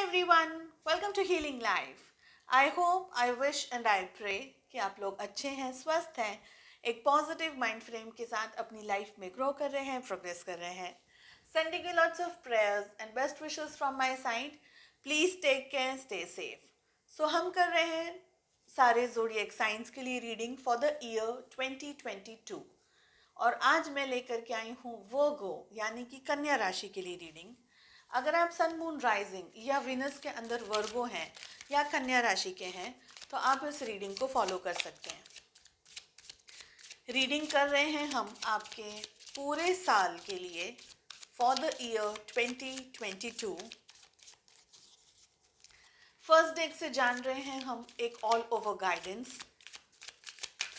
everyone, welcome to Healing Life. I hope, I wish and I pray कि आप लोग अच्छे हैं, स्वस्थ हैं, एक पॉजिटिव माइंड फ्रेम के साथ अपनी लाइफ में ग्रो कर रहे हैं, प्रोग्रेस कर रहे हैं. Sending you lots of prayers and best wishes from my side. Please take care, stay safe. So हम कर रहे हैं सारे ज़ोडिएक साइंस के लिए रीडिंग फॉर द ईयर 2022 और आज मैं लेकर के आई हूँ वर्गो यानी कि कन्या राशि के लिए रीडिंग. अगर आप सन मून राइजिंग या विनस के अंदर वर्गो हैं या कन्या राशि के हैं तो आप इस रीडिंग को फॉलो कर सकते हैं. रीडिंग कर रहे हैं हम आपके पूरे साल के लिए for the year 2022. First deck से जान रहे हैं हम एक ऑल ओवर गाइडेंस.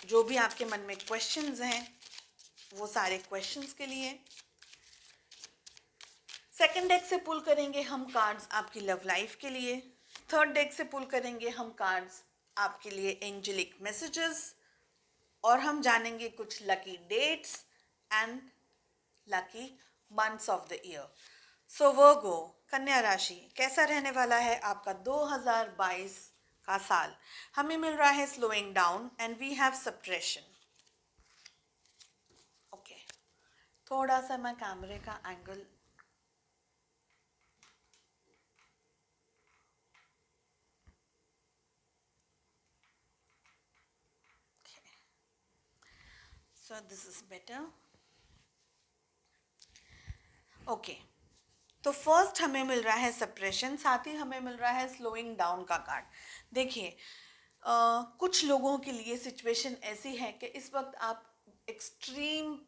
जो भी आपके मन में क्वेश्चंस हैं वो सारे क्वेश्चंस के लिए. सेकंड डेक से पुल करेंगे हम कार्ड्स आपकी लव लाइफ के लिए. थर्ड डेक से पुल करेंगे हम कार्ड्स आपके लिए एंजेलिक मैसेजेस और हम जानेंगे कुछ lucky dates and lucky months of the year. So Virgo Kanya राशि, कैसा रहने वाला है आपका 2022 का साल. हमें मिल रहा है slowing down and we have suppression. Okay, थोड़ा सा मैं कैमरे का angle so this is better. Okay, तो फर्स्ट हमें मिल रहा है सप्रेशन, साथ ही हमें मिल रहा है स्लोइंग डाउन का कार्ड. देखिए, कुछ लोगों के लिए सिचुएशन ऐसी है कि इस वक्त आप एक्सट्रीम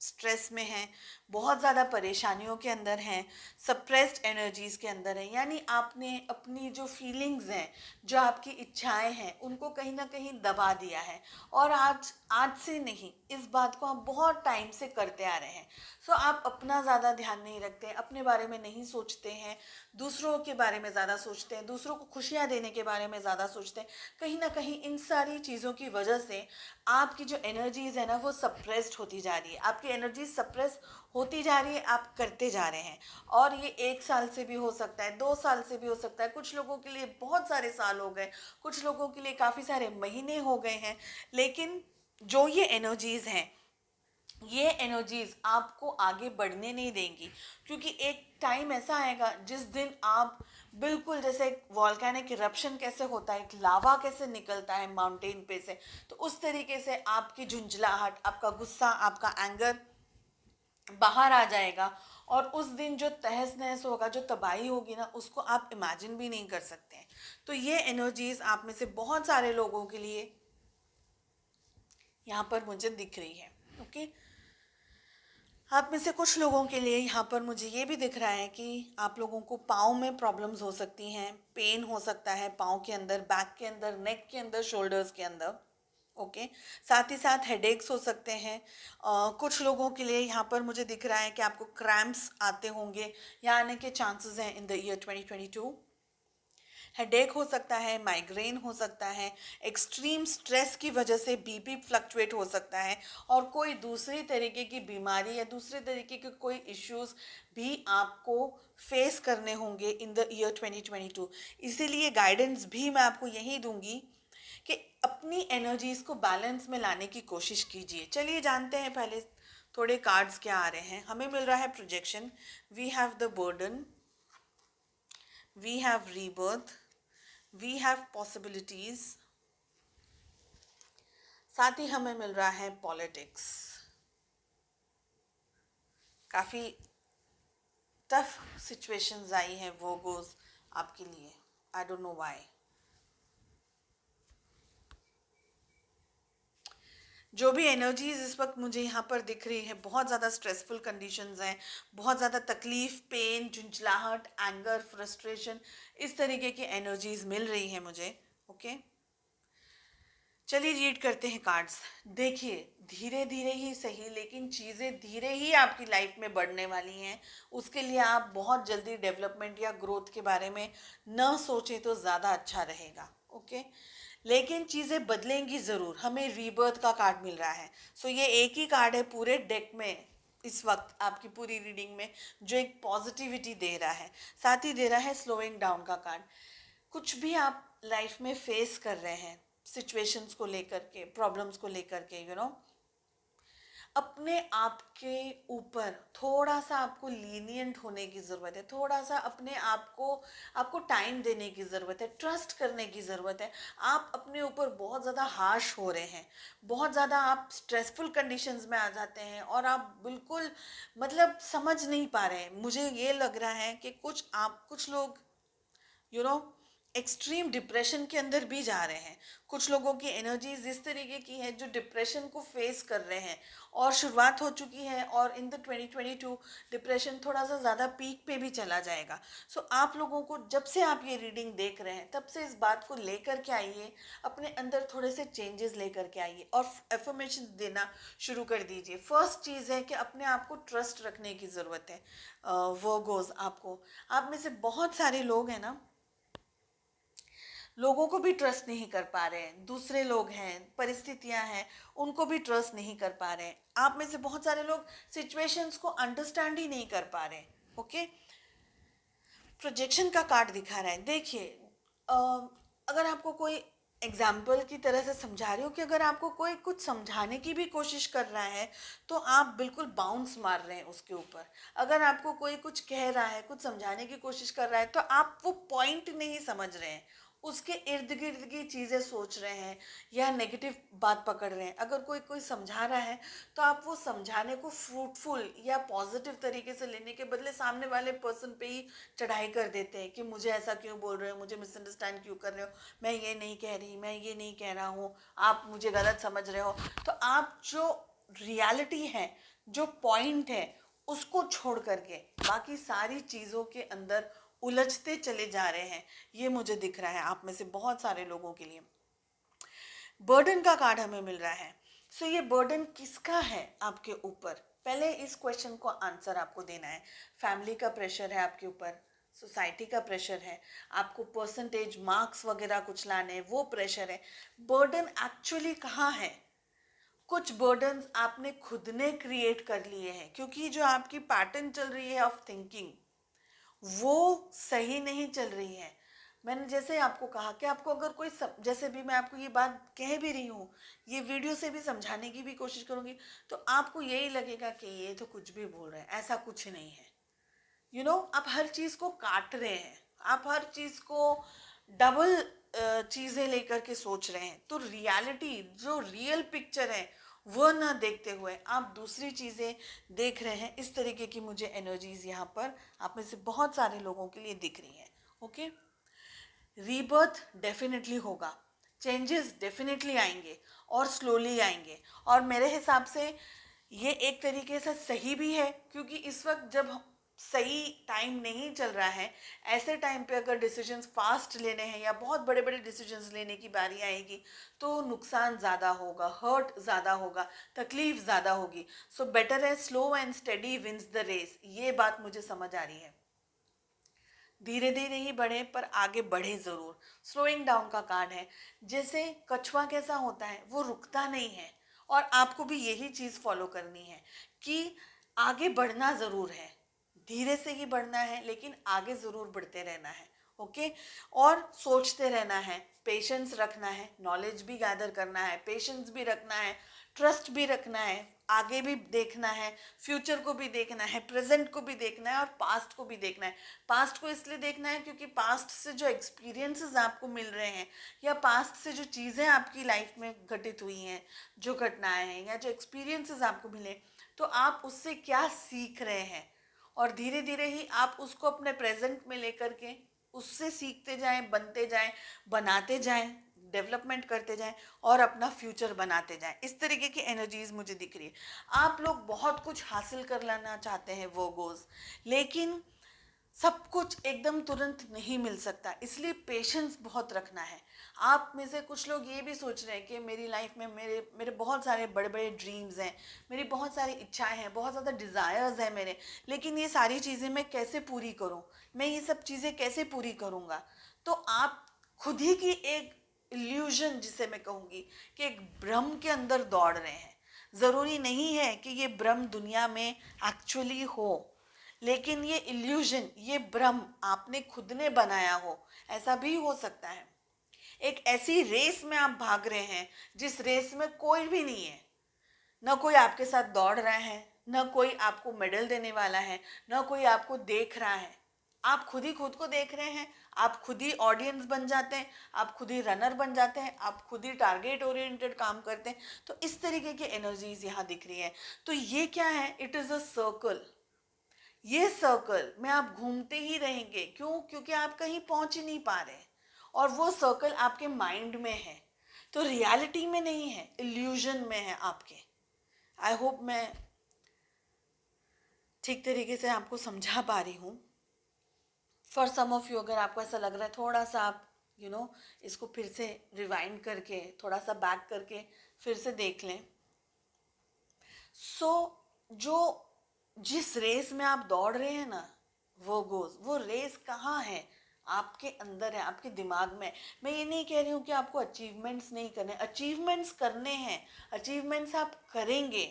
स्ट्रेस में हैं, बहुत ज़्यादा परेशानियों के अंदर हैं, सप्रेस्ड एनर्जीज़ के अंदर हैं. यानी आपने अपनी जो फीलिंग्स हैं, जो आपकी इच्छाएं हैं, उनको कहीं ना कहीं दबा दिया है. और आज से नहीं, इस बात को आप बहुत टाइम से करते आ रहे हैं. सो आप अपना ज़्यादा ध्यान नहीं रखते हैं, अपने बारे में नहीं सोचते हैं, दूसरों के बारे में ज़्यादा सोचते हैं, दूसरों को खुशियाँ देने के बारे में ज़्यादा सोचते हैं. कहीं ना कहीं इन सारी चीज़ों की वजह से आपकी जो एनर्जीज़ है ना वो सप्रेस्ड होती जा रही है. आपकी एनर्जी सप्रेस होती जा रही है, आप करते जा रहे हैं. और ये 1 साल से भी हो सकता है, 2 साल से भी हो सकता है, कुछ लोगों के लिए बहुत सारे साल हो गए, कुछ लोगों के लिए काफ़ी सारे महीने हो गए हैं. लेकिन जो ये एनर्जीज़ हैं, ये एनर्जीज आपको आगे बढ़ने नहीं देंगी. क्योंकि एक टाइम ऐसा आएगा जिस दिन आप बिल्कुल, जैसे एक वॉल्केनिक इरप्शन कैसे होता है, एक लावा कैसे निकलता है माउंटेन पे से, तो उस तरीके से आपकी झुंझलाहट, आपका गुस्सा, आपका एंगर बाहर आ जाएगा. और उस दिन जो तहस नहस होगा, जो तबाही होगी ना, उसको आप इमेजिन भी नहीं कर सकते हैं. तो ये एनर्जीज आप में से बहुत सारे लोगों के लिए यहाँ पर मुझे दिख रही है. ओके, आप में से कुछ लोगों के लिए यहाँ पर मुझे ये भी दिख रहा है कि आप लोगों को पाँव में प्रॉब्लम्स हो सकती हैं, पेन हो सकता है पाँव के अंदर, बैक के अंदर, नेक के अंदर, शोल्डर्स के अंदर. ओके, साथ ही साथ हेडेक्स हो सकते हैं. कुछ लोगों के लिए यहाँ पर मुझे दिख रहा है कि आपको क्रैम्प्स आते होंगे या आने के चांसेस हैं इन द ईयर 2022. हेडेक हो सकता है, माइग्रेन हो सकता है, एक्सट्रीम स्ट्रेस की वजह से बीपी फ्लक्चुएट हो सकता है, और कोई दूसरी तरीके की बीमारी या दूसरे तरीके के कोई इश्यूज भी आपको फेस करने होंगे इन द ईयर 2022. इसीलिए गाइडेंस भी मैं आपको यही दूंगी कि अपनी एनर्जीज को बैलेंस में लाने की कोशिश कीजिए. चलिए जानते हैं पहले थोड़े कार्ड्स क्या आ रहे हैं. हमें मिल रहा है projection, we have the burden, we have rebirth, we have possibilities. साथ ही हमें मिल रहा है पॉलिटिक्स. काफ़ी टफ सिचुएशंस आई हैं वो गोज आपके लिए. I don't know why. जो भी एनर्जीज इस वक्त मुझे यहाँ पर दिख रही है, बहुत ज़्यादा स्ट्रेसफुल कंडीशंस हैं, बहुत ज़्यादा तकलीफ, पेन, झुंझलाहट, एंगर, फ्रस्ट्रेशन, इस तरीके की एनर्जीज मिल रही हैं मुझे. ओके, चलिए रीड करते हैं कार्ड्स. देखिए, धीरे धीरे ही सही, लेकिन चीज़ें धीरे ही आपकी लाइफ में बढ़ने वाली हैं. उसके लिए आप बहुत जल्दी डेवलपमेंट या ग्रोथ के बारे में न सोचें तो ज़्यादा अच्छा रहेगा. ओके, लेकिन चीज़ें बदलेंगी ज़रूर. हमें रीबर्थ का कार्ड मिल रहा है. सो ये एक ही कार्ड है पूरे डेक में इस वक्त आपकी पूरी रीडिंग में जो एक पॉजिटिविटी दे रहा है, साथ ही दे रहा है स्लोइंग डाउन का कार्ड। कुछ भी आप लाइफ में फेस कर रहे हैं, सिचुएशंस को लेकर के, प्रॉब्लम्स को लेकर के, अपने आप के ऊपर थोड़ा सा आपको लीनियंट होने की ज़रूरत है, थोड़ा सा अपने आप को आपको टाइम देने की ज़रूरत है, ट्रस्ट करने की ज़रूरत है। आप अपने ऊपर बहुत ज़्यादा हार्श हो रहे हैं, बहुत ज़्यादा आप स्ट्रेसफुल कंडीशंस में आ जाते हैं और आप बिल्कुल मतलब समझ नहीं पा रहे हैं। मुझे ये लग रहा है कि कुछ लोग यू नो एक्सट्रीम डिप्रेशन के अंदर भी जा रहे हैं। कुछ लोगों की एनर्जीज इस तरीके की है जो डिप्रेशन को फेस कर रहे हैं और शुरुआत हो चुकी है, और इन द 2022 डिप्रेशन थोड़ा सा ज़्यादा पीक पे भी चला जाएगा। सो आप लोगों को जब से आप ये रीडिंग देख रहे हैं तब से इस बात को लेकर के आइए, अपने अंदर थोड़े से चेंजेस लेकर के आइए और एफर्मेशन देना शुरू कर दीजिए। फर्स्ट चीज़ है कि अपने आप को ट्रस्ट रखने की ज़रूरत है। वर्गोस, आपको, आप में से बहुत सारे लोग हैं ना, लोगों को भी ट्रस्ट नहीं कर पा रहे हैं, दूसरे लोग हैं, परिस्थितियां हैं, उनको भी ट्रस्ट नहीं कर पा रहे हैं। आप में से बहुत सारे लोग सिचुएशंस को अंडरस्टैंड ही नहीं कर पा रहे हैं। ओके, प्रोजेक्शन का कार्ड दिखा रहा है। देखिए, अगर आपको कोई एग्जाम्पल की तरह से समझा रही हूँ कि अगर आपको कोई कुछ समझाने की भी कोशिश कर रहा है तो आप बिल्कुल बाउंस मार रहे हैं उसके ऊपर। अगर आपको कोई कुछ कह रहा है, कुछ समझाने की कोशिश कर रहा है, तो आप वो पॉइंट नहीं समझ रहे हैं, उसके इर्द गिर्द की चीज़ें सोच रहे हैं या नेगेटिव बात पकड़ रहे हैं। अगर कोई कोई समझा रहा है तो आप वो समझाने को फ्रूटफुल या पॉजिटिव तरीके से लेने के बदले सामने वाले पर्सन पे ही चढ़ाई कर देते हैं कि मुझे ऐसा क्यों बोल रहे हो, मुझे मिसअंडरस्टैंड क्यों कर रहे हो, मैं ये नहीं कह रही, मैं ये नहीं कह रहा हूँ, आप मुझे गलत समझ रहे हो। तो आप जो रियलिटी है, जो पॉइंट है, उसको छोड़ करके बाकी सारी चीज़ों के अंदर उलझते चले जा रहे हैं। ये मुझे दिख रहा है आप में से बहुत सारे लोगों के लिए। बर्डन का कार्ड हमें मिल रहा है। सो ये बर्डन किसका है आपके ऊपर, पहले इस क्वेश्चन को आंसर आपको देना है। फैमिली का प्रेशर है आपके ऊपर, सोसाइटी का प्रेशर है, आपको परसेंटेज मार्क्स वगैरह कुछ लाने हैं, वो प्रेशर है। बर्डन एक्चुअली कहाँ है? कुछ बर्डन्स आपने खुद ने क्रिएट कर लिए हैं, क्योंकि जो आपकी पैटर्न चल रही है ऑफ थिंकिंग वो सही नहीं चल रही है। मैंने जैसे आपको कहा कि आपको अगर कोई जैसे भी मैं आपको ये बात कह भी रही हूँ, ये वीडियो से भी समझाने की भी कोशिश करूँगी, तो आपको यही लगेगा कि ये तो कुछ भी बोल रहे हैं, ऐसा कुछ नहीं है। आप हर चीज़ को काट रहे हैं, आप हर चीज़ को डबल चीज़ें लेकर के सोच रहे हैं, तो रियलिटी जो रियल पिक्चर है वो ना देखते हुए आप दूसरी चीज़ें देख रहे हैं। इस तरीके की मुझे एनर्जीज यहाँ पर आप में से बहुत सारे लोगों के लिए दिख रही हैं। ओके, रीबर्थ डेफिनेटली होगा, चेंजेस डेफिनेटली आएंगे और स्लोली आएंगे, और मेरे हिसाब से ये एक तरीके से सही भी है, क्योंकि इस वक्त जब सही टाइम नहीं चल रहा है, ऐसे टाइम पे अगर डिसीजंस फास्ट लेने हैं या बहुत बड़े बड़े डिसीजंस लेने की बारी आएगी तो नुकसान ज़्यादा होगा, हर्ट ज़्यादा होगा, तकलीफ ज़्यादा होगी। सो बेटर है slow and steady wins the race, ये बात मुझे समझ आ रही है। धीरे धीरे ही बढ़े पर आगे बढ़े ज़रूर। स्लोइंग डाउन का कार्ड है। जैसे कछुआ कैसा होता है, वो रुकता नहीं है, और आपको भी यही चीज़ फॉलो करनी है कि आगे बढ़ना ज़रूर है, धीरे से ही बढ़ना है लेकिन आगे ज़रूर बढ़ते रहना है। ओके, और सोचते रहना है, पेशेंस रखना है, नॉलेज भी गैदर करना है, पेशेंस भी रखना है, ट्रस्ट भी रखना है, आगे भी देखना है, फ्यूचर को भी देखना है, प्रेजेंट को भी देखना है और पास्ट को भी देखना है। पास्ट को इसलिए देखना है क्योंकि पास्ट से जो एक्सपीरियंसेस आपको मिल रहे हैं या पास्ट से जो चीज़ें आपकी लाइफ में घटित हुई हैं, जो घटनाएं हैं या जो एक्सपीरियंसेस आपको मिले, तो आप उससे क्या सीख रहे हैं, और धीरे धीरे ही आप उसको अपने प्रेजेंट में लेकर के उससे सीखते जाएं, बनते जाएं, बनाते जाएं, डेवलपमेंट करते जाएं और अपना फ्यूचर बनाते जाएं। इस तरीके की एनर्जीज मुझे दिख रही है। आप लोग बहुत कुछ हासिल कर लेना चाहते हैं वो गोज, लेकिन सब कुछ एकदम तुरंत नहीं मिल सकता, इसलिए पेशेंस बहुत रखना है। आप में से कुछ लोग ये भी सोच रहे हैं कि मेरी लाइफ में मेरे मेरे बहुत सारे बड़े बड़े ड्रीम्स हैं, मेरी बहुत सारी इच्छाएं हैं, बहुत ज़्यादा डिज़ायर्स हैं मेरे, लेकिन ये सारी चीज़ें मैं कैसे पूरी करूं, मैं ये सब चीज़ें कैसे पूरी करूंगा? तो आप खुद ही की एक इल्यूजन, जिसे मैं कहूँगी कि एक भ्रम के अंदर दौड़ रहे हैं। ज़रूरी नहीं है कि ये भ्रम दुनिया में एक्चुअली हो, लेकिन ये इल्यूजन, ये भ्रम आपने खुद ने बनाया हो, ऐसा भी हो सकता है। एक ऐसी रेस में आप भाग रहे हैं जिस रेस में कोई भी नहीं है, न कोई आपके साथ दौड़ रहा है, न कोई आपको मेडल देने वाला है, न कोई आपको देख रहा है। आप खुद ही खुद को देख रहे हैं, आप खुद ही ऑडियंस बन जाते हैं, आप खुद ही रनर बन जाते हैं, आप खुद ही टारगेट ओरिएंटेड काम करते हैं। तो इस तरीके की एनर्जीज यहाँ दिख रही है। तो ये क्या है? It is a circle. ये सर्कल में आप घूमते ही रहेंगे। क्यों? क्योंकि आप कहीं पहुंच ही नहीं पा रहे, और वो सर्कल आपके माइंड में है, तो रियलिटी में नहीं है, इल्यूजन में है आपके। आई होप मैं ठीक तरीके से आपको समझा पा रही हूँ। फॉर सम ऑफ यू, अगर आपको ऐसा लग रहा है, थोड़ा सा आप इसको फिर से रिवाइंड करके, थोड़ा सा बैक करके फिर से देख लें। सो जो जिस रेस में आप दौड़ रहे हैं ना, वो रेस कहाँ है? आपके अंदर है, आपके दिमाग में। मैं ये नहीं कह रही हूँ कि आपको अचीवमेंट्स नहीं करने, अचीवमेंट्स करने हैं, अचीवमेंट्स आप करेंगे,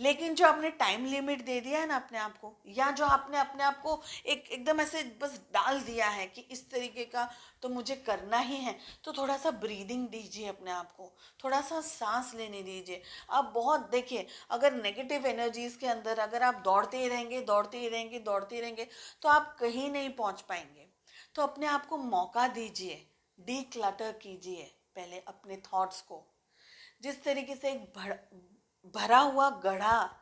लेकिन जो आपने टाइम लिमिट दे दिया है ना अपने आप को, या जो आपने अपने आप को एकदम ऐसे बस डाल दिया है कि इस तरीके का तो मुझे करना ही है, तो थोड़ा सा ब्रीदिंग दीजिए अपने आप को, थोड़ा सा सांस लेने दीजिए। आप बहुत देखिए, अगर नेगेटिव एनर्जीज के अंदर अगर आप दौड़ते ही रहेंगे, दौड़ते ही रहेंगे, दौड़ते ही रहेंगे, तो आप कहीं नहीं पहुंच पाएंगे। तो अपने आप को मौका दीजिए, डी क्लटर कीजिए पहले अपने थॉट्स को। जिस तरीके से एक भरा हुआ घड़ा,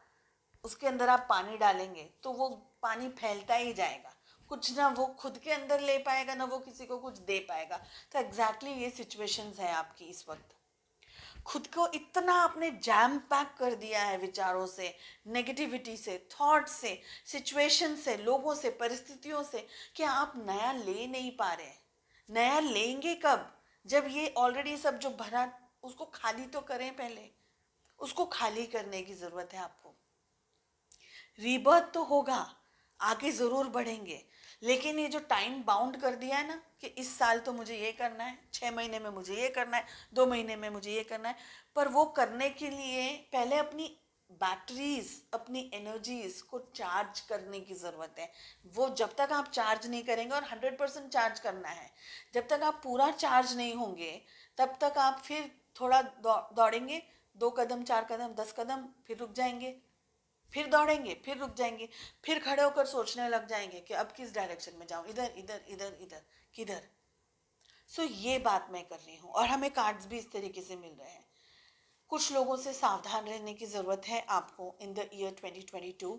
उसके अंदर आप पानी डालेंगे तो वो पानी फैलता ही जाएगा, कुछ ना वो खुद के अंदर ले पाएगा, ना वो किसी को कुछ दे पाएगा। तो एग्जैक्टली ये सिचुएशंस है आपकी इस वक्त। खुद को इतना आपने जैम पैक कर दिया है विचारों से, नेगेटिविटी से, थॉट से, सिचुएशन से, लोगों से, परिस्थितियों से, कि आप नया ले नहीं पा रहे। नया लेंगे कब? जब ये ऑलरेडी सब जो भरा, उसको खाली तो करें पहले। उसको खाली करने की ज़रूरत है आपको। रीबर्थ तो होगा, आगे ज़रूर बढ़ेंगे, लेकिन ये जो टाइम बाउंड कर दिया है ना कि इस साल तो मुझे ये करना है, 6 महीने में मुझे ये करना है, 2 महीने में मुझे ये करना है, पर वो करने के लिए पहले अपनी बैटरीज, अपनी एनर्जीज को चार्ज करने की ज़रूरत है। वो जब तक आप चार्ज नहीं करेंगे, और 100% चार्ज करना है, जब तक आप पूरा चार्ज नहीं होंगे, तब तक आप फिर थोड़ा दौड़ेंगे, 2 कदम, 4 कदम, 10 कदम, फिर रुक जाएंगे, फिर दौड़ेंगे, फिर रुक जाएंगे, फिर खड़े होकर सोचने लग जाएंगे कि अब किस डायरेक्शन में जाऊं, इधर इधर इधर इधर, किधर। सो ये बात मैं कर रही हूँ, और हमें कार्ड्स भी इस तरीके से मिल रहे हैं। कुछ लोगों से सावधान रहने की ज़रूरत है आपको इन द ईयर 2022।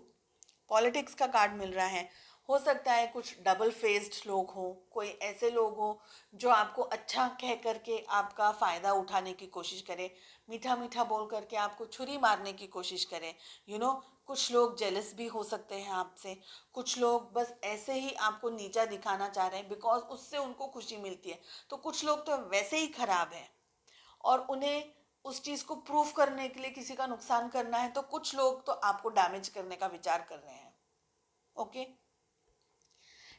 पॉलिटिक्स का कार्ड मिल रहा है। हो सकता है कुछ डबल फेस्ड लोग हों, कोई ऐसे लोग हों जो आपको अच्छा कह करके आपका फ़ायदा उठाने की कोशिश करें, मीठा मीठा बोल करके आपको छुरी मारने की कोशिश करें। कुछ लोग जेलस भी हो सकते हैं आपसे, कुछ लोग बस ऐसे ही आपको नीचा दिखाना चाह रहे हैं बिकॉज उससे उनको खुशी मिलती है। तो कुछ लोग तो वैसे ही खराब हैं, और उन्हें उस चीज़ को प्रूफ करने के लिए किसी का नुकसान करना है, तो कुछ लोग तो आपको डैमेज करने का विचार कर रहे हैं। ओके,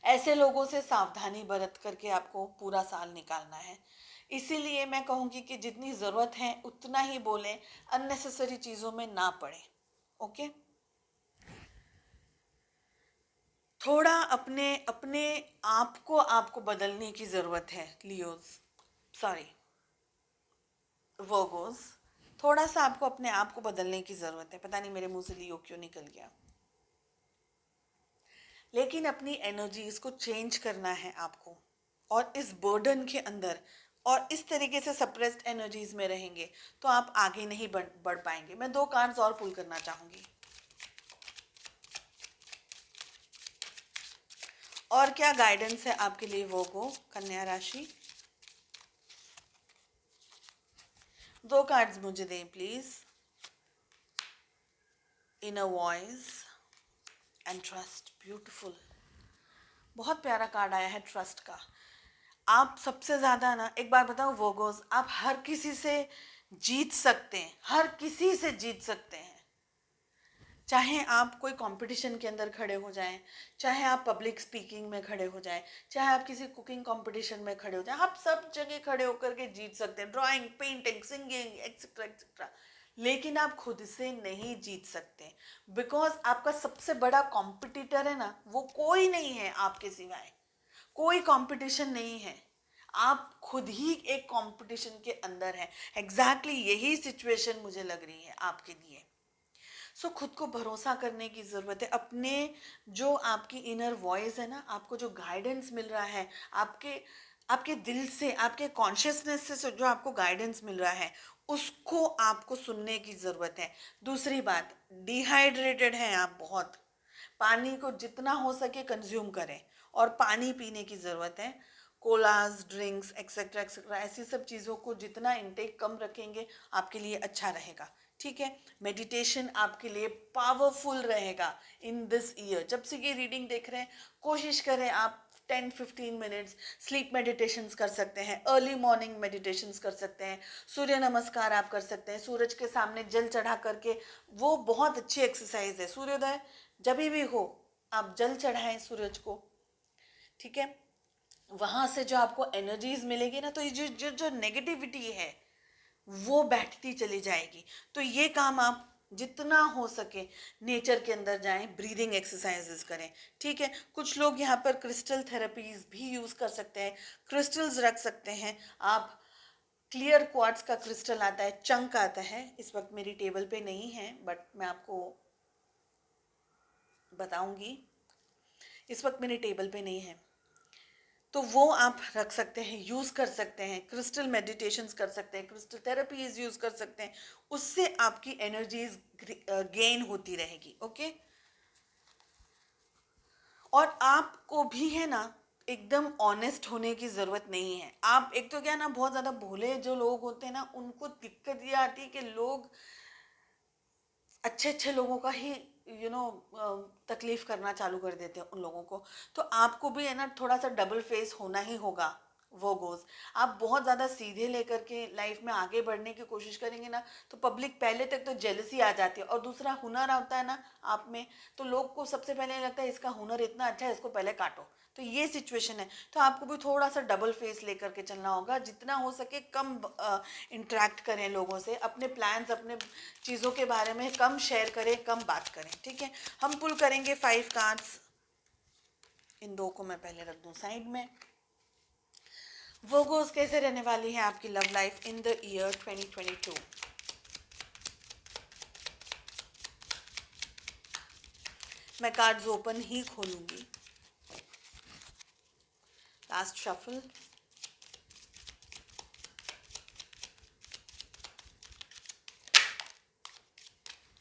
ऐसे लोगों से सावधानी बरत करके आपको पूरा साल निकालना है। इसीलिए मैं कहूँगी कि जितनी ज़रूरत है उतना ही बोलें, अननेसेसरी चीज़ों में ना पड़े। ओके, थोड़ा अपने अपने आपको बदलने की ज़रूरत है लियोज, सॉरी वर्गोस। थोड़ा सा आपको अपने आप को बदलने की ज़रूरत है। पता नहीं मेरे मुंह से लियो क्यों निकल गया, लेकिन अपनी एनर्जीज को चेंज करना है आपको। और इस बर्डन के अंदर और इस तरीके से सप्रेस्ड एनर्जीज में रहेंगे तो आप आगे नहीं बढ़ पाएंगे। मैं 2 कार्ड्स और पुल करना चाहूंगी। और क्या गाइडेंस है आपके लिए वर्गो, कन्या राशि? 2 कार्ड्स मुझे दें please. Inner voice and trust. Beautiful, बहुत प्यारा कार्ड आया है ट्रस्ट का। आप सबसे ज़्यादा ना, एक बार बताओ वर्गोस, आप हर किसी से जीत सकते हैं, हर किसी से जीत सकते हैं। चाहे आप कोई कंपटीशन के अंदर खड़े हो जाएं, चाहे आप पब्लिक स्पीकिंग में खड़े हो जाएं, चाहे आप किसी कुकिंग कंपटीशन में खड़े हो जाएं, आप सब जगह खड़े होकर के जीत सकते हैं। Drawing, painting, singing, etcetera etcetera. लेकिन आप खुद से नहीं जीत सकते, बिकॉज आपका सबसे बड़ा कॉम्पिटिटर है ना, वो कोई नहीं है आपके सिवाय, कोई कंपटीशन नहीं है, आप खुद ही एक कंपटीशन के अंदर हैं। एग्जैक्टली यही सिचुएशन मुझे लग रही है आपके लिए। सो खुद को भरोसा करने की ज़रूरत है, अपने जो आपकी इनर वॉइस है ना, आपको जो गाइडेंस मिल रहा है, आपके आपके दिल से, आपके कॉन्शियसनेस से जो आपको गाइडेंस मिल रहा है, उसको आपको सुनने की ज़रूरत है। दूसरी बात, डिहाइड्रेटेड हैं आप बहुत, पानी को जितना हो सके कंज्यूम करें, और पानी पीने की ज़रूरत है। कोलाज, ड्रिंक्स, एक्सेट्रा एक्सेट्रा, ऐसी सब चीज़ों को जितना इनटेक कम रखेंगे आपके लिए अच्छा रहेगा। ठीक है, मेडिटेशन आपके लिए पावरफुल रहेगा इन दिस ईयर। जब से ये रीडिंग देख रहे हैं, कोशिश करें आप 10-15 मिनट्स स्लीप मेडिटेशंस कर सकते हैं, अर्ली मॉर्निंग मेडिटेशंस कर सकते हैं, सूर्य नमस्कार आप कर सकते हैं, सूरज के सामने जल चढ़ा करके, वो बहुत अच्छी एक्सरसाइज है। सूर्योदय जब भी हो आप जल चढ़ाएं सूरज को, ठीक है, वहां से जो आपको एनर्जीज मिलेगी ना, तो ये जो जो जो नेगेटिविटी है वो बैठती चली जाएगी। तो ये काम आप जितना हो सके नेचर के अंदर जाएं, ब्रीदिंग एक्सरसाइजेस करें। ठीक है, कुछ लोग यहाँ पर क्रिस्टल थेरेपीज भी यूज़ कर सकते हैं, क्रिस्टल्स रख सकते हैं आप। क्लियर क्वार्ट्ज का क्रिस्टल आता है, चंक आता है, इस वक्त मेरी टेबल पे नहीं है, बट मैं आपको बताऊंगी, इस वक्त मेरी टेबल पे नहीं है, तो वो आप रख सकते हैं, यूज़ कर सकते हैं, क्रिस्टल मेडिटेशंस कर सकते हैं, क्रिस्टल थेरेपीज यूज़ कर सकते हैं, उससे आपकी एनर्जीज गेन होती रहेगी। ओके, और आपको भी है ना एकदम ऑनेस्ट होने की ज़रूरत नहीं है। आप एक तो क्या ना, बहुत ज़्यादा भोले जो लोग होते हैं ना, उनको दिक्कत ये आती है कि लोग अच्छे अच्छे लोगों का ही तकलीफ करना चालू कर देते हैं उन लोगों को। तो आपको भी है ना थोड़ा सा डबल फेस होना ही होगा। वो गोज, आप बहुत ज़्यादा सीधे लेकर के लाइफ में आगे बढ़ने की कोशिश करेंगे ना, तो पब्लिक पहले तक तो जेलसी आ जाती है, और दूसरा हुनर आता है ना आप में, तो लोग को सबसे पहले लगता है इसका हुनर इतना अच्छा है, इसको पहले काटो। तो ये सिचुएशन है, तो आपको भी थोड़ा सा डबल फेस लेकर के चलना होगा। जितना हो सके कम इंटरेक्ट करें लोगों से, अपने प्लान्स, अपने चीज़ों के बारे में कम शेयर करें, कम बात करें। ठीक है, हम पुल करेंगे 5 कार्ड्स। इन दो को मैं पहले रख दूं साइड में। वर्गोस, कैसे रहने वाली है आपकी love life in the year 2022? मैं कार्ड्स ओपन ही खोलूंगी। Last shuffle.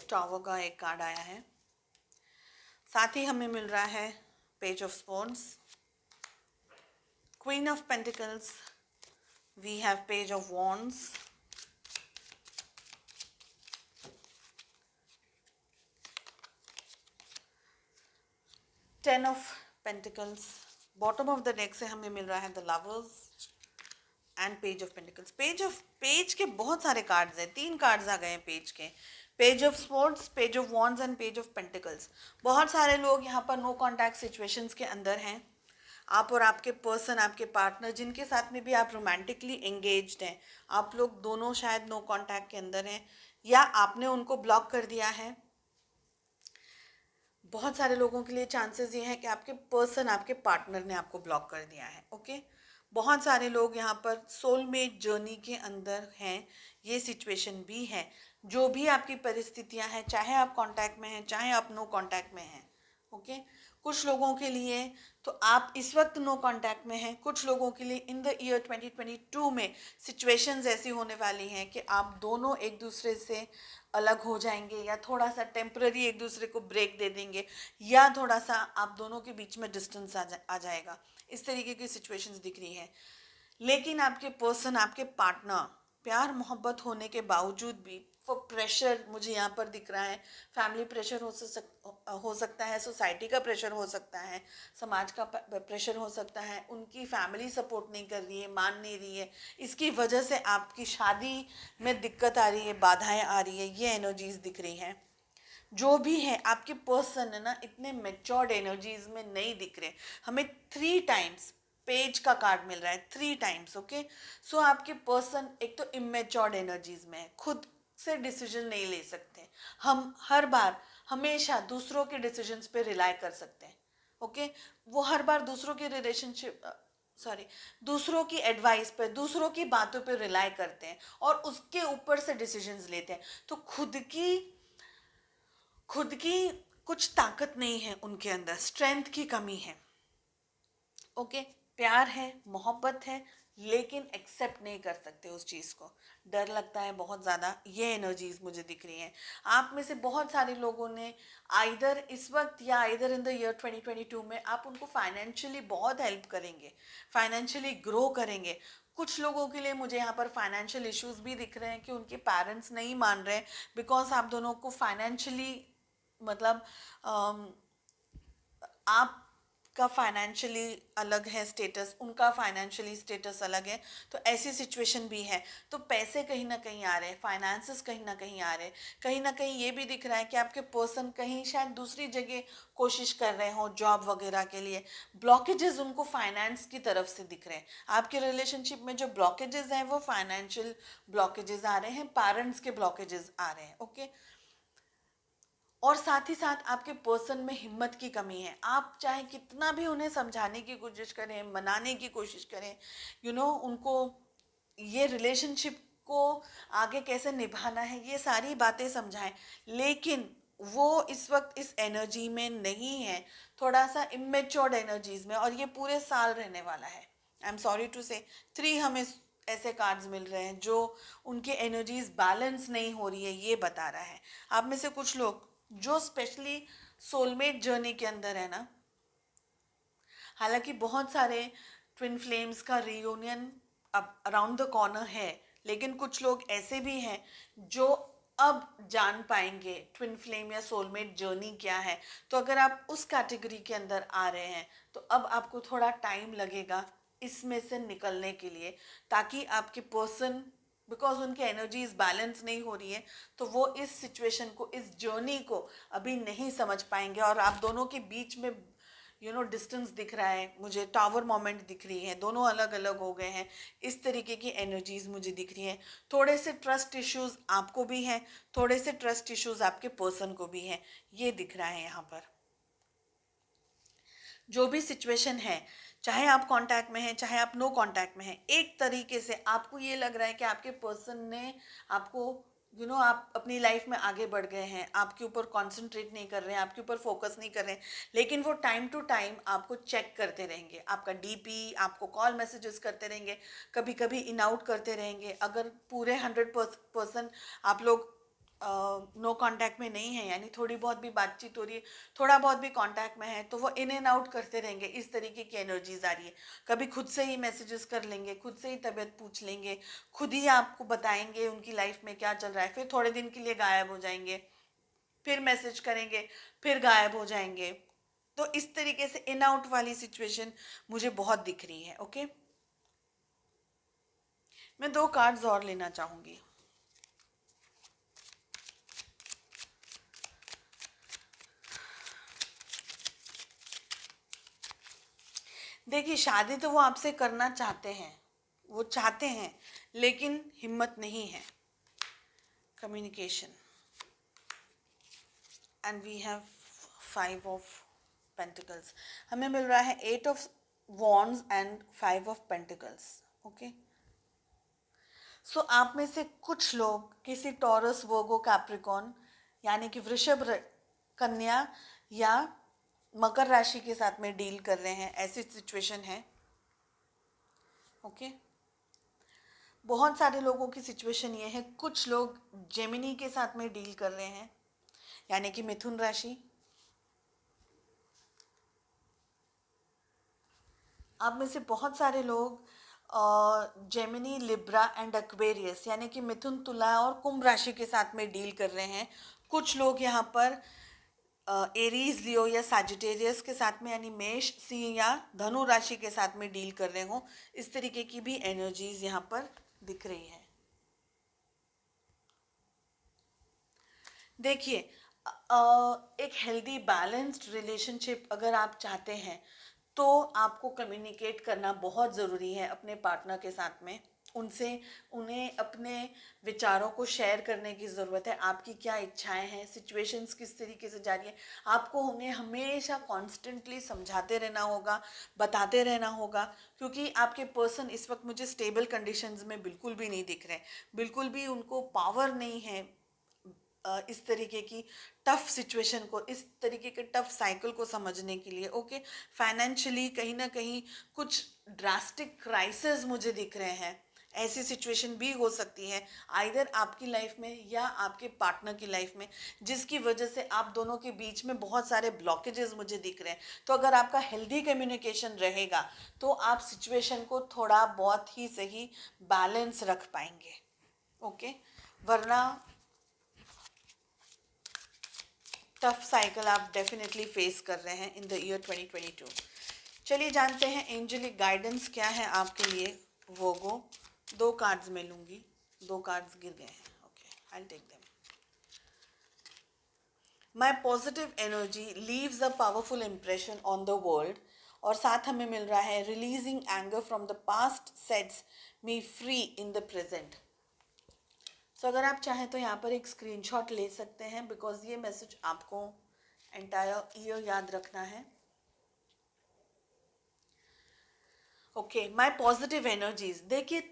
टावर का एक कार्ड आया है, साथ ही हमें मिल रहा है page of swords, queen of pentacles, we have page of wands, ten of pentacles. Bottom of the deck से हमें मिल रहा है the lovers and page of pentacles. Page के बहुत सारे कार्ड्स हैं, 3 कार्ड्स आ गए हैं पेज के, page of sports, page of wands and page of pentacles. बहुत सारे लोग यहाँ पर नो कॉन्टैक्ट सिचुएशंस के अंदर हैं। आप और आपके पर्सन, आपके पार्टनर, जिनके साथ में भी आप रोमांटिकली एंगेज्ड हैं, आप लोग दोनों शायद नो कॉन्टैक्ट के अंदर हैं, या आपने उनको ब्लॉक कर दिया है। बहुत सारे लोगों के लिए चांसेस ये हैं कि आपके पर्सन, आपके पार्टनर ने आपको ब्लॉक कर दिया है। ओके, बहुत सारे लोग यहाँ पर सोलमेट जर्नी के अंदर हैं, ये सिचुएशन भी है। जो भी आपकी परिस्थितियाँ हैं, चाहे आप कांटेक्ट में हैं, चाहे आप नो कांटेक्ट में हैं। ओके, कुछ लोगों के लिए तो आप इस वक्त नो कांटेक्ट में हैं, कुछ लोगों के लिए इन द ईयर 2022 में सिचुएशंस ऐसी होने वाली हैं कि आप दोनों एक दूसरे से अलग हो जाएंगे, या थोड़ा सा टेम्पररी एक दूसरे को ब्रेक दे देंगे, या थोड़ा सा आप दोनों के बीच में डिस्टेंस आ जाएगा। इस तरीके की सिचुएशंस दिख रही है। लेकिन आपके पर्सन, आपके पार्टनर, प्यार मोहब्बत होने के बावजूद भी वो प्रेशर मुझे यहाँ पर दिख रहा है। फैमिली प्रेशर हो सकता है, सोसाइटी का प्रेशर हो सकता है, समाज का प्रेशर हो सकता है, उनकी फैमिली सपोर्ट नहीं कर रही है, मान नहीं रही है, इसकी वजह से आपकी शादी में दिक्कत आ रही है, बाधाएं आ रही है, ये एनर्जीज दिख रही हैं। जो भी है आपके पर्सन है ना, इतने मेच्योर्ड एनर्जीज में नहीं दिख रहे हमें। 3 टाइम्स पेज का कार्ड मिल रहा है, 3 टाइम्स। ओके, सो आपके पर्सन एक तो इमेच्योर्ड एनर्जीज में है, खुद से डिसीजन नहीं ले सकते। हम हर बार हमेशा दूसरों के डिसीजंस पे रिलाई कर सकते हैं। ओके, वो हर बार दूसरों की दूसरों की एडवाइस पे, दूसरों की बातों पे रिलाई करते हैं और उसके ऊपर से डिसीजंस लेते हैं। तो खुद की कुछ ताकत नहीं है उनके अंदर, स्ट्रेंथ की कमी है। ओके, प्यार है, मोहब्बत है, लेकिन एक्सेप्ट नहीं कर सकते उस चीज़ को, डर लगता है बहुत ज़्यादा। ये एनर्जीज मुझे दिख रही हैं। आप में से बहुत सारे लोगों ने आइदर इस वक्त या आइदर इन द ईयर 2022 में आप उनको फाइनेंशियली बहुत हेल्प करेंगे, फाइनेंशियली ग्रो करेंगे। कुछ लोगों के लिए मुझे यहाँ पर फाइनेंशियल इश्यूज भी दिख रहे हैं कि उनके पेरेंट्स नहीं मान रहे, बिकॉज आप दोनों को फाइनेंशियली, मतलब आपका फाइनेंशियली अलग है स्टेटस, उनका फाइनेंशियली स्टेटस अलग है, तो ऐसी सिचुएशन भी है। तो पैसे कहीं ना कहीं आ रहे हैं, फाइनेंसेस कहीं ना कहीं आ रहे हैं। कहीं ना कहीं ये भी दिख रहा है कि आपके पर्सन कहीं शायद दूसरी जगह कोशिश कर रहे हो जॉब वगैरह के लिए। ब्लॉकेजेस उनको फाइनेंस की तरफ से दिख रहे हैं। आपके रिलेशनशिप में जो ब्लॉकेजेस हैं वो फाइनेंशियल ब्लॉकेजेस आ रहे हैं, पेरेंट्स के ब्लॉकेजेस आ रहे हैं। ओके, और साथ ही साथ आपके पर्सन में हिम्मत की कमी है। आप चाहे कितना भी उन्हें समझाने की कोशिश करें, मनाने की कोशिश करें, उनको ये रिलेशनशिप को आगे कैसे निभाना है, ये सारी बातें समझाएं, लेकिन वो इस वक्त इस एनर्जी में नहीं है, थोड़ा सा इमेच्योर्ड एनर्जीज में, और ये पूरे साल रहने वाला है। आई एम सॉरी टू से 3 हमें ऐसे कार्ड्स मिल रहे हैं जो उनके एनर्जीज बैलेंस नहीं हो रही है, ये बता रहा है। आप में से कुछ लोग जो स्पेशली सोलमेट जर्नी के अंदर है ना, हालांकि बहुत सारे ट्विन फ्लेम्स का रियूनियन अब अराउंड द कॉर्नर है, लेकिन कुछ लोग ऐसे भी हैं जो अब जान पाएंगे ट्विन फ्लेम या सोलमेट जर्नी क्या है। तो अगर आप उस कैटेगरी के अंदर आ रहे हैं तो अब आपको थोड़ा टाइम लगेगा इसमें से निकलने के लिए, ताकि आपके पर्सन, बिकॉज उनकी एनर्जीज बैलेंस नहीं हो रही है, तो वो इस सिचुएशन को, इस जर्नी को अभी नहीं समझ पाएंगे, और आप दोनों के बीच में डिस्टेंस दिख रहा है मुझे, टावर मोमेंट दिख रही है, दोनों अलग अलग हो गए हैं, इस तरीके की एनर्जीज मुझे दिख रही हैं। थोड़े से ट्रस्ट इश्यूज आपको भी हैं, थोड़े से ट्रस्ट इश्यूज आपके पर्सन को भी हैं, ये दिख रहा है यहाँ पर। जो भी सिचुएशन है, चाहे आप कांटेक्ट में हैं चाहे आप नो कांटेक्ट में हैं, एक तरीके से आपको ये लग रहा है कि आपके पर्सन ने आपको, आप अपनी लाइफ में आगे बढ़ गए हैं, आपके ऊपर कंसंट्रेट नहीं कर रहे हैं, आपके ऊपर फोकस नहीं कर रहे हैं, लेकिन वो टाइम टू टाइम आपको चेक करते रहेंगे, आपका डीपी, आपको कॉल मैसेजेस करते रहेंगे, कभी कभी इन आउट करते रहेंगे। अगर पूरे 100% आप लोग नो कांटेक्ट में नहीं है, यानी थोड़ी बहुत भी बातचीत हो रही है, थोड़ा बहुत भी कांटेक्ट में है, तो वो इन एंड आउट करते रहेंगे। इस तरीके की एनर्जीज आ रही है। कभी खुद से ही मैसेजेस कर लेंगे, खुद से ही तबीयत पूछ लेंगे, खुद ही आपको बताएंगे उनकी लाइफ में क्या चल रहा है, फिर थोड़े दिन के लिए गायब हो जाएंगे, फिर मैसेज करेंगे, फिर गायब हो जाएंगे। तो इस तरीके से इन आउट वाली सिचुएशन मुझे बहुत दिख रही है। ओके, मैं 2 कार्ड्स और लेना चाहूंगी। देखिए, शादी तो वो आपसे करना चाहते हैं, वो चाहते हैं, लेकिन हिम्मत नहीं है। Communication, and we have 5 of pentacles. हमें मिल रहा है 8 of wands and 5 of pentacles. Okay, so आप में से कुछ लोग किसी टॉरस, वर्गो, कैप्रिकॉन, यानी कि वृषभ, कन्या या मकर राशि के साथ में डील कर रहे हैं, ऐसी सिचुएशन है। ओके, बहुत सारे लोगों की सिचुएशन ये है, कुछ लोग जेमिनी के साथ में डील कर रहे हैं, यानी कि मिथुन राशि। आप में से बहुत सारे लोग जेमिनी, लिब्रा एंड एक्वेरियस, यानी कि मिथुन, तुला और कुंभ राशि के साथ में डील कर रहे हैं। कुछ लोग यहाँ पर एरीज, लियो या सैजिटेरियस के साथ में, यानी मेष, सिंह या धनु राशि के साथ में डील कर रहे हो। इस तरीके की भी एनर्जीज यहाँ पर दिख रही है। देखिए, एक हेल्दी बैलेंस्ड रिलेशनशिप अगर आप चाहते हैं तो आपको कम्युनिकेट करना बहुत ज़रूरी है अपने पार्टनर के साथ में। उनसे उन्हें अपने विचारों को शेयर करने की ज़रूरत है। आपकी क्या इच्छाएं हैं, सिचुएशंस किस तरीके से जा रही है, आपको उन्हें हमेशा कॉन्स्टेंटली समझाते रहना होगा, बताते रहना होगा, क्योंकि आपके पर्सन इस वक्त मुझे स्टेबल कंडीशंस में बिल्कुल भी नहीं दिख रहे, बिल्कुल भी उनको पावर नहीं है इस तरीके की टफ सिचुएशन को, इस तरीके के टफ साइकिल को समझने के लिए। ओके, फाइनेंशियली कहीं ना कहीं कुछ ड्रास्टिक क्राइसिस मुझे दिख रहे हैं। ऐसी सिचुएशन भी हो सकती है आइदर आपकी लाइफ में या आपके पार्टनर की लाइफ में, जिसकी वजह से आप दोनों के बीच में बहुत सारे ब्लॉकेजेस मुझे दिख रहे हैं। तो अगर आपका हेल्दी कम्युनिकेशन रहेगा तो आप सिचुएशन को थोड़ा बहुत ही सही बैलेंस रख पाएंगे। ओके, वरना टफ साइकिल आप डेफिनेटली फेस कर रहे हैं इन द ईयर 2022। चलिए जानते हैं एंजेलिक गाइडेंस क्या है आपके लिए। वोगो, 2 कार्ड्स मैं लूंगी, 2 कार्ड्स गिर गए हैं। Okay, I will take them. My positive energy leaves a powerful impression on the world. और साथ हमें मिल रहा है releasing anger from the past sets me free in the present. So अगर आप चाहें तो यहाँ पर एक स्क्रीनशॉट ले सकते हैं, बिकॉज ये मैसेज आपको एंटायर ईयर याद रखना है। ओके, माई पॉजिटिव एनर्जीज। देखिए,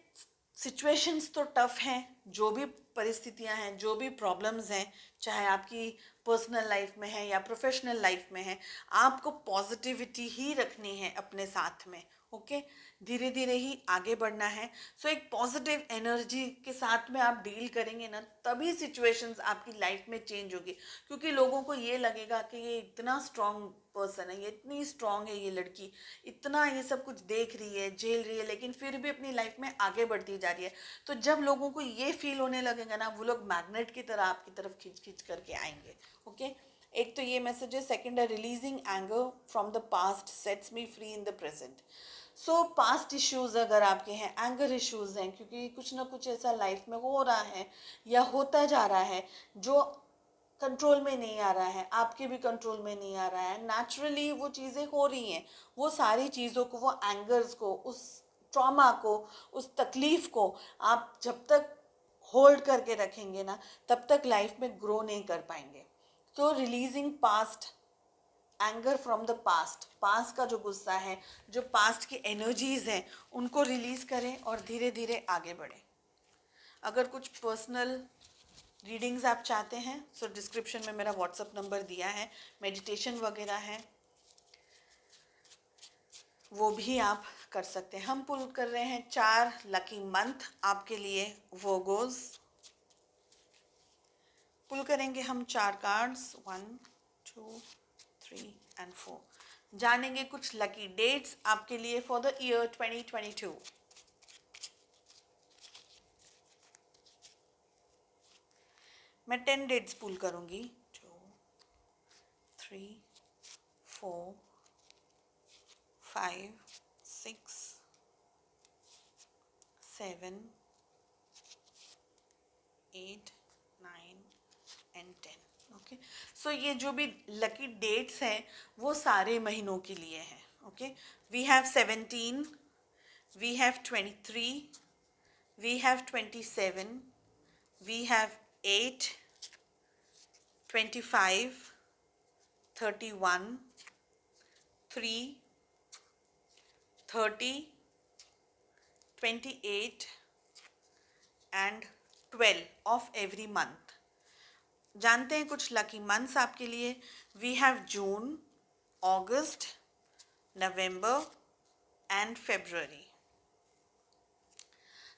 सिचुएशंस तो टफ हैं, जो भी परिस्थितियां हैं, जो भी प्रॉब्लम्स हैं, चाहे आपकी पर्सनल लाइफ में है या प्रोफेशनल लाइफ में है, आपको पॉजिटिविटी ही रखनी है अपने साथ में। ओके, धीरे धीरे ही आगे बढ़ना है। सो एक पॉजिटिव एनर्जी के साथ में आप डील करेंगे ना, तभी सिचुएशंस आपकी लाइफ में चेंज होगी। क्योंकि लोगों को ये लगेगा कि ये इतना स्ट्रांग पर्सन है, ये इतनी स्ट्रांग है, ये लड़की इतना ये सब कुछ देख रही है, झेल रही है, लेकिन फिर भी अपनी लाइफ में आगे बढ़ती जा रही है। तो जब लोगों को ये फील होने लगेगा ना, वो लोग मैग्नेट की तरह आपकी तरफ खींच खींच करके आएंगे। ओके, एक तो ये मैसेज है। सेकंड है releasing anger from the past sets me free in the present. So past issues अगर आपके हैं, एंगर इश्यूज हैं, क्योंकि कुछ ना कुछ ऐसा लाइफ में हो रहा है या होता जा रहा है जो कंट्रोल में नहीं आ रहा है, आपके भी कंट्रोल में नहीं आ रहा है, नेचुरली वो चीज़ें हो रही हैं। वो सारी चीज़ों को, वो एंगर्स को, उस ट्रॉमा को, उस तकलीफ को आप जब तक होल्ड करके रखेंगे ना, तब तक लाइफ में ग्रो नहीं कर पाएंगे। तो releasing past anger from the past, past का जो गुस्सा है, जो पास्ट की एनर्जीज हैं, उनको रिलीज करें और धीरे धीरे आगे बढ़ें। अगर कुछ पर्सनल रीडिंग्स आप चाहते हैं, सो डिस्क्रिप्शन में मेरा व्हाट्सअप नंबर दिया है, मेडिटेशन वगैरह है, वो भी आप कर सकते हैं। हम पुल कर रहे हैं 4 लकी मंथ आपके लिए, वोगोज। पुल करेंगे हम 4 कार्ड्स, 1 2 3 एंड 4। जानेंगे कुछ लकी डेट्स आपके लिए फॉर द ईयर 2022। मैं 10 डेट्स पुल करूंगी, 2 3 4 5 6 7 8 9 एंड 10। ओके, सो ये जो भी लकी डेट्स हैं वो सारे महीनों के लिए हैं। Okay, we have 17, we have 23, we have 27, we have 8, 25, 31, 3, 30, 28 and 12 of every month. जानते हैं कुछ लकी मंथ्स आपके लिए। We have June, August, November and February.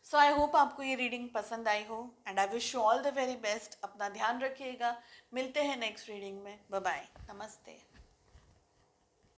So I hope आपको ये रीडिंग पसंद आई हो and I wish you all the very best. अपना ध्यान रखिएगा, मिलते हैं नेक्स्ट रीडिंग में। बाय बाय, नमस्ते।